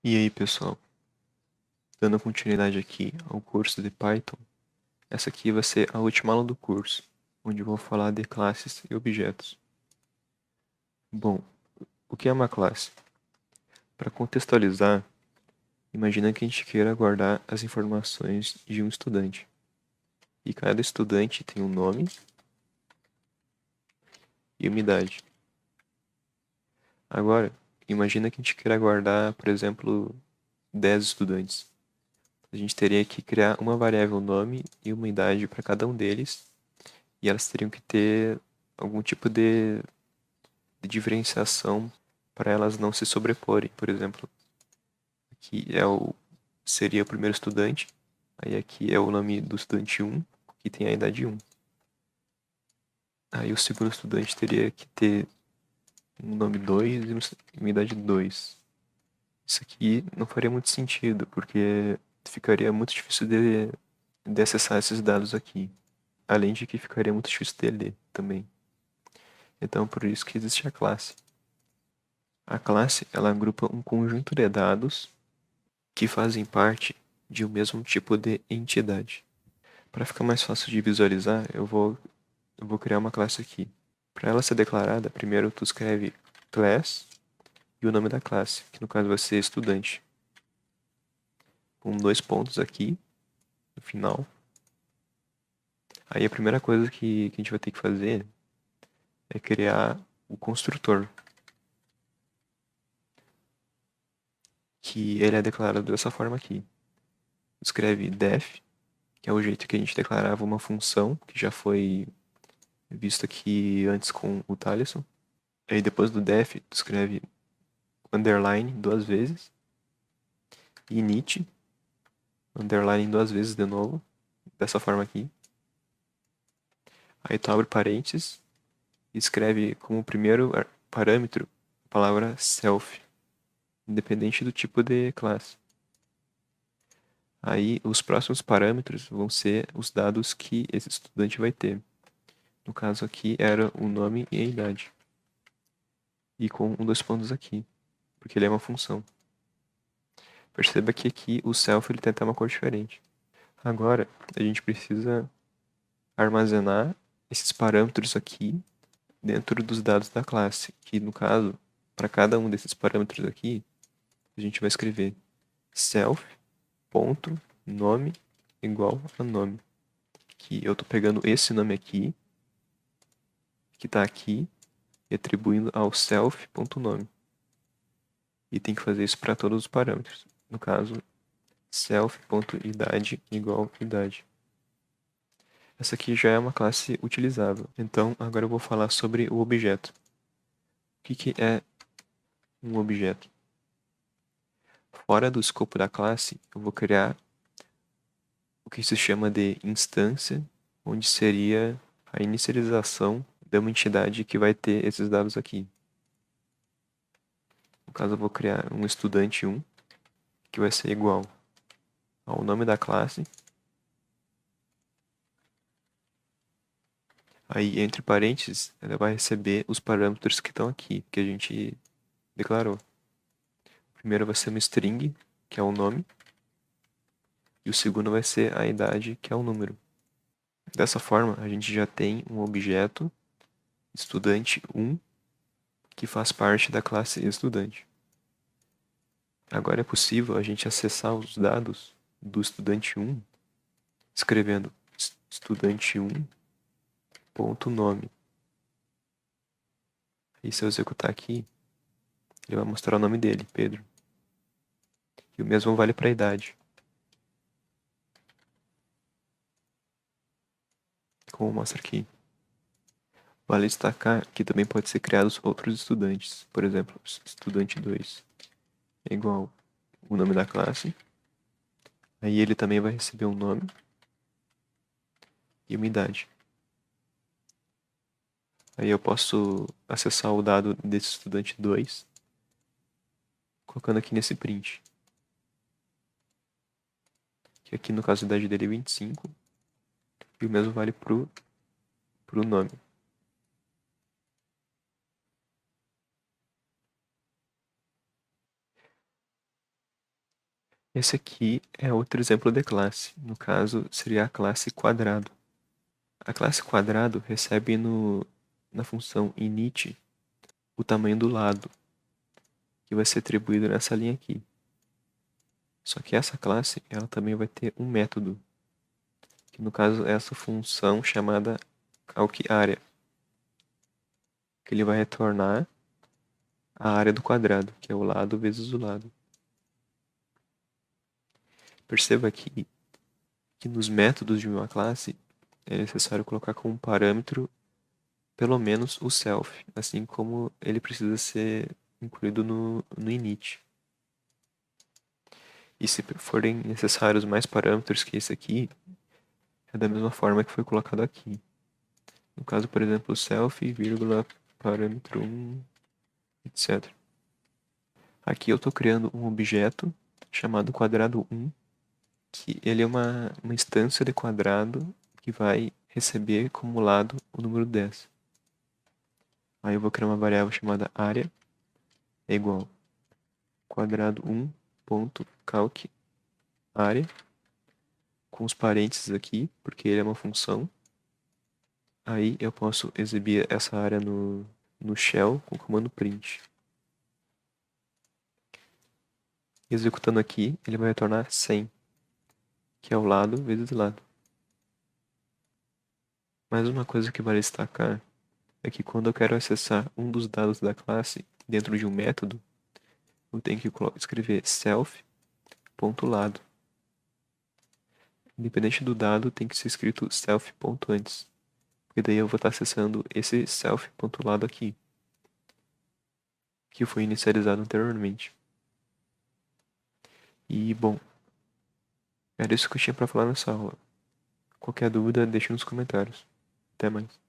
E aí, pessoal, dando continuidade aqui ao curso de Python, essa aqui vai ser a última aula do curso, onde eu vou falar de classes e objetos. Bom, o que é uma classe? Para contextualizar, imagina que a gente queira guardar as informações de um estudante. E cada estudante tem um nome e uma idade. Agora, imagina que a gente queira guardar, por exemplo, 10 estudantes. A gente teria que criar uma variável nome e uma idade para cada um deles, e elas teriam que ter algum tipo de diferenciação para elas não se sobreporem. Por exemplo, aqui seria o primeiro estudante, aí aqui é o nome do estudante 1, que tem a idade 1. Aí o segundo estudante teria que ter um nome 2 e uma idade 2. Isso aqui não faria muito sentido, porque ficaria muito difícil de acessar esses dados aqui. Além de que ficaria muito difícil de ler também. Então, por isso que existe a classe. A classe, ela agrupa um conjunto de dados que fazem parte de um mesmo tipo de entidade. Para ficar mais fácil de visualizar, eu vou criar uma classe aqui. Para ela ser declarada, primeiro tu escreve class e o nome da classe, que no caso vai ser estudante. Com 2 pontos aqui no final. Aí a primeira coisa que a gente vai ter que fazer é criar o construtor, que ele é declarado dessa forma aqui. Escreve def, que é o jeito que a gente declarava uma função, que já foi visto aqui antes com o Talisson. Aí depois do def, tu escreve underline 2 vezes, init, underline 2 vezes de novo, dessa forma aqui. Aí tu abre parênteses e escreve como primeiro parâmetro a palavra self, independente do tipo de classe. Aí os próximos parâmetros vão ser os dados que esse estudante vai ter. No caso aqui era o nome e a idade. E com 2 pontos aqui, porque ele é uma função. Perceba que aqui o self ele tem até uma cor diferente. Agora, a gente precisa armazenar esses parâmetros aqui dentro dos dados da classe, que no caso, para cada um desses parâmetros aqui, a gente vai escrever self.nome igual a nome. Que eu estou pegando esse nome aqui, que está aqui, e atribuindo ao self.nome. E tem que fazer isso para todos os parâmetros. No caso, self.idade igual idade. Essa aqui já é uma classe utilizável. Então, agora eu vou falar sobre o objeto. O que é um objeto? Fora do escopo da classe, eu vou criar o que se chama de instância, onde seria a inicialização de uma entidade que vai ter esses dados aqui. No caso, eu vou criar um estudante 1, que vai ser igual ao nome da classe. Aí, entre parênteses, ela vai receber os parâmetros que estão aqui, que a gente declarou. O primeiro vai ser uma string, que é o nome. E o segundo vai ser a idade, que é o número. Dessa forma, a gente já tem um objeto estudante 1 que faz parte da classe estudante. Agora é possível a gente acessar os dados do estudante 1 escrevendo estudante1.nome. E se eu executar aqui, ele vai mostrar o nome dele, Pedro. E o mesmo vale para a idade. Como mostra aqui. Vale destacar que também pode ser criados outros estudantes. Por exemplo, estudante 2 é igual o nome da classe. Aí ele também vai receber um nome e uma idade. Aí eu posso acessar o dado desse estudante 2, colocando aqui nesse print. Que aqui no caso a idade dele é 25, e o mesmo vale pro nome. Esse aqui é outro exemplo de classe. No caso, seria a classe quadrado. A classe quadrado recebe na função init o tamanho do lado, que vai ser atribuído nessa linha aqui. Só que essa classe ela também vai ter um método, que no caso é essa função chamada calcArea, que ele vai retornar a área do quadrado, que é o lado vezes o lado. Perceba aqui que nos métodos de uma classe é necessário colocar como parâmetro pelo menos o self, assim como ele precisa ser incluído no init. E se forem necessários mais parâmetros que esse aqui, é da mesma forma que foi colocado aqui. No caso, por exemplo, self, vírgula, parâmetro 1, etc. Aqui eu estou criando um objeto chamado quadrado1, que ele é uma instância de quadrado que vai receber como lado o número 10. Aí eu vou criar uma variável chamada área é igual quadrado1 ponto calc área com os parênteses aqui, porque ele é uma função. Aí eu posso exibir essa área no shell com o comando print. Executando aqui, ele vai retornar 100, que é o lado vezes lado. Mais uma coisa que vale destacar é que quando eu quero acessar um dos dados da classe dentro de um método, eu tenho que escrever self.lado. Independente do dado, tem que ser escrito self.antes. Porque daí eu vou estar acessando esse self.lado aqui, que foi inicializado anteriormente. E, bom, era isso que eu tinha para falar nessa aula. Qualquer dúvida, deixe nos comentários. Até mais.